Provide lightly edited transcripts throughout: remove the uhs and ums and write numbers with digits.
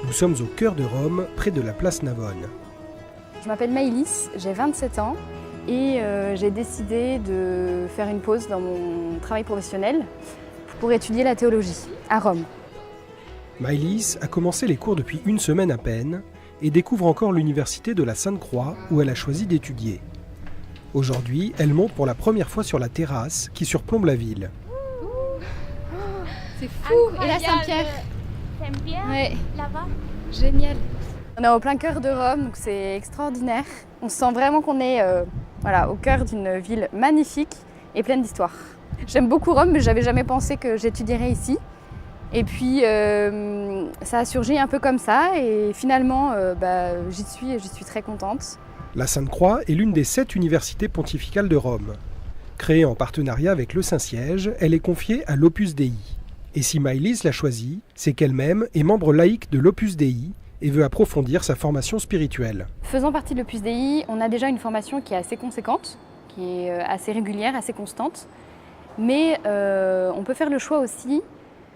Nous sommes au cœur de Rome, près de la place Navone. Je m'appelle Maëlys, j'ai 27 ans et j'ai décidé de faire une pause dans mon travail professionnel pour étudier la théologie à Rome. Maëlys a commencé les cours depuis une semaine à peine et découvre encore l'université de la Sainte-Croix où elle a choisi d'étudier. Aujourd'hui, elle monte pour la première fois sur la terrasse qui surplombe la ville. C'est fou! Et là, Saint-Pierre. Ouais. Là-bas. Génial. On est au plein cœur de Rome, donc c'est extraordinaire. On sent vraiment qu'on est au cœur d'une ville magnifique et pleine d'histoire. J'aime beaucoup Rome, mais j'avais jamais pensé que j'étudierais ici. Et puis ça a surgi un peu comme ça et finalement j'y suis et je suis très contente. La Sainte-Croix est l'une des 7 universités pontificales de Rome. Créée en partenariat avec le Saint-Siège, elle est confiée à l'Opus Dei. Et si Maëlys l'a choisie, c'est qu'elle-même est membre laïque de l'Opus Dei et veut approfondir sa formation spirituelle. Faisant partie de l'Opus Dei, on a déjà une formation qui est assez conséquente, qui est assez régulière, assez constante. Mais on peut faire le choix aussi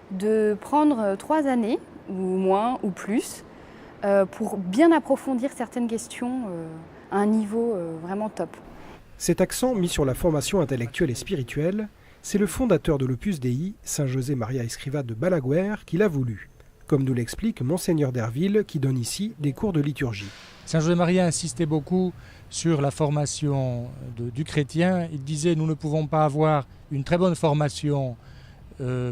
de prendre 3 années, ou moins, ou plus, pour bien approfondir certaines questions à un niveau vraiment top. Cet accent mis sur la formation intellectuelle et spirituelle, c'est le fondateur de l'Opus Dei, Saint José Maria Escrivá de Balaguer, qui l'a voulu, comme nous l'explique Monseigneur Derville, qui donne ici des cours de liturgie. Saint José Maria insistait beaucoup sur la formation du chrétien. Il disait « nous ne pouvons pas avoir une très bonne formation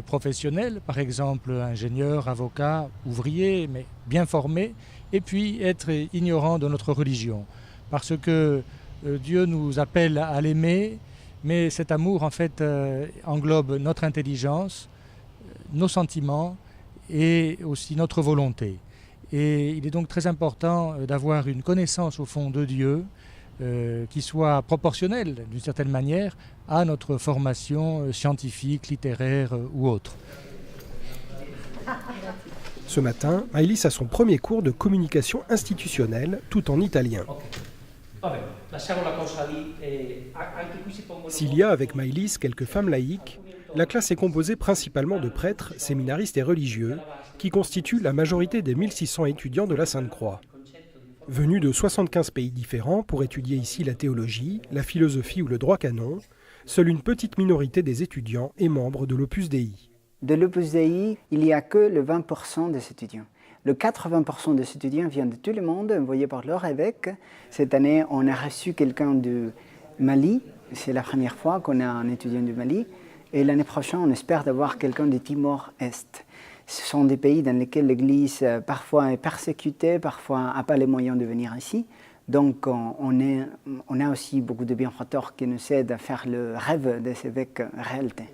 professionnelle, par exemple ingénieur, avocat, ouvrier, mais bien formé, et puis être ignorant de notre religion. Parce que Dieu nous appelle à l'aimer, mais cet amour en fait englobe notre intelligence, nos sentiments et aussi notre volonté. Et il est donc très important d'avoir une connaissance au fond de Dieu qui soit proportionnelle d'une certaine manière à notre formation scientifique, littéraire ou autre. Ce matin, Maëlys a son premier cours de communication institutionnelle, tout en italien. S'il y a avec Maëlys quelques femmes laïques, la classe est composée principalement de prêtres, séminaristes et religieux, qui constituent la majorité des 1600 étudiants de la Sainte-Croix. Venus de 75 pays différents pour étudier ici la théologie, la philosophie ou le droit canon, seule une petite minorité des étudiants est membre de l'Opus Dei. De l'Opus Dei, il n'y a que le 20% des étudiants. Le 80% des étudiants viennent de tout le monde, envoyés par leur évêque. Cette année, on a reçu quelqu'un du Mali. C'est la première fois qu'on a un étudiant du Mali. Et l'année prochaine, on espère d'avoir quelqu'un de Timor-Est. Ce sont des pays dans lesquels l'Église parfois est persécutée, parfois n'a pas les moyens de venir ici. Donc on a aussi beaucoup de bienfaiteurs qui nous aident à faire le rêve des évêques réalité.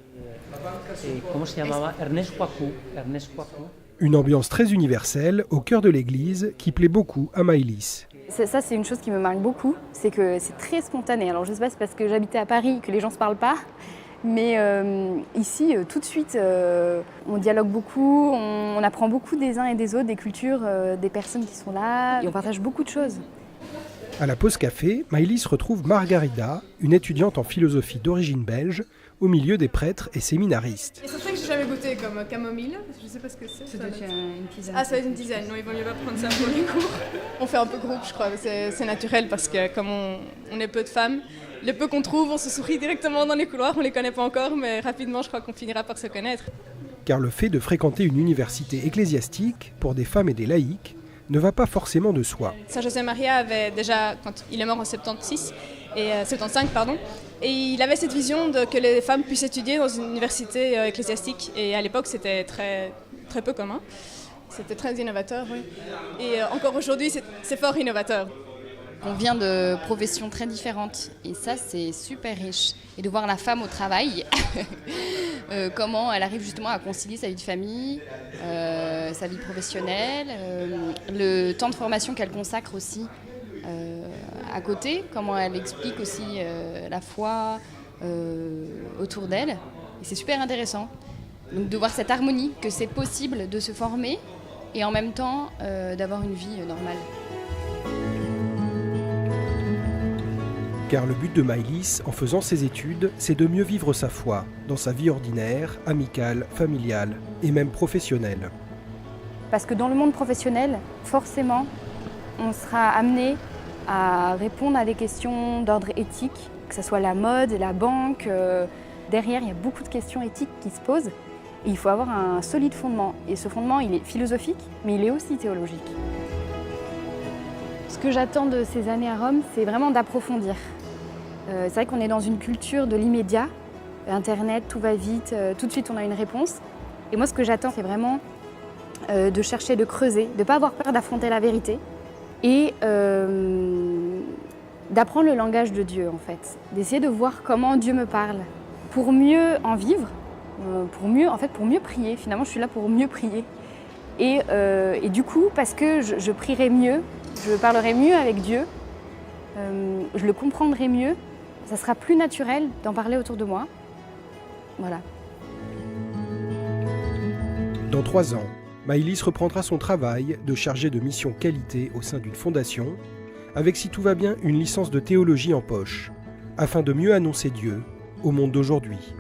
Une ambiance très universelle au cœur de l'église qui plaît beaucoup à Maëlys. Ça, c'est une chose qui me marque beaucoup, c'est que c'est très spontané. Alors je ne sais pas, c'est parce que j'habitais à Paris que les gens ne se parlent pas, mais ici, tout de suite, on dialogue beaucoup, on apprend beaucoup des uns et des autres, des cultures, des personnes qui sont là, et on partage beaucoup de choses. À la pause café, Maëlys retrouve Margarida, une étudiante en philosophie d'origine belge, au milieu des prêtres et séminaristes. Et c'est ça que j'ai jamais goûté comme camomille, je sais pas ce que c'est. Ça doit être une tisane. Ah, ça va être une tisane, non, il vaut mieux pas prendre ça pour les cours. On fait un peu groupe, je crois, c'est naturel parce que comme on est peu de femmes, le peu qu'on trouve, on se sourit directement dans les couloirs, on les connaît pas encore, mais rapidement je crois qu'on finira par se connaître. Car le fait de fréquenter une université ecclésiastique, pour des femmes et des laïcs, ne va pas forcément de soi. Saint José Maria avait déjà, quand il est mort en 75, et il avait cette vision que les femmes puissent étudier dans une université ecclésiastique. Et à l'époque, c'était très, très peu commun. C'était très innovateur, oui. Et encore aujourd'hui, c'est fort innovateur. On vient de professions très différentes et ça, c'est super riche. Et de voir la femme au travail, comment elle arrive justement à concilier sa vie de famille, sa vie professionnelle, le temps de formation qu'elle consacre aussi à côté, comment elle explique aussi la foi autour d'elle. Et c'est super intéressant. Donc de voir cette harmonie, que c'est possible de se former et en même temps d'avoir une vie normale. Car le but de Maëlys, en faisant ses études, c'est de mieux vivre sa foi, dans sa vie ordinaire, amicale, familiale et même professionnelle. Parce que dans le monde professionnel, forcément, on sera amené à répondre à des questions d'ordre éthique, que ce soit la mode, la banque. Derrière, il y a beaucoup de questions éthiques qui se posent. Et il faut avoir un solide fondement. Et ce fondement, il est philosophique, mais il est aussi théologique. Ce que j'attends de ces années à Rome, c'est vraiment d'approfondir. C'est vrai qu'on est dans une culture de l'immédiat. Internet, tout va vite, tout de suite on a une réponse. Et moi, ce que j'attends, c'est vraiment de chercher, de creuser, de ne pas avoir peur d'affronter la vérité et d'apprendre le langage de Dieu, en fait. D'essayer de voir comment Dieu me parle pour mieux en vivre, pour mieux prier. Finalement, je suis là pour mieux prier. Et du coup, parce que je prierai mieux, je parlerai mieux avec Dieu, je le comprendrai mieux, ça sera plus naturel d'en parler autour de moi. Voilà. Dans 3 ans, Maëlys reprendra son travail de chargée de mission qualité au sein d'une fondation, avec, si tout va bien, une licence de théologie en poche, afin de mieux annoncer Dieu au monde d'aujourd'hui.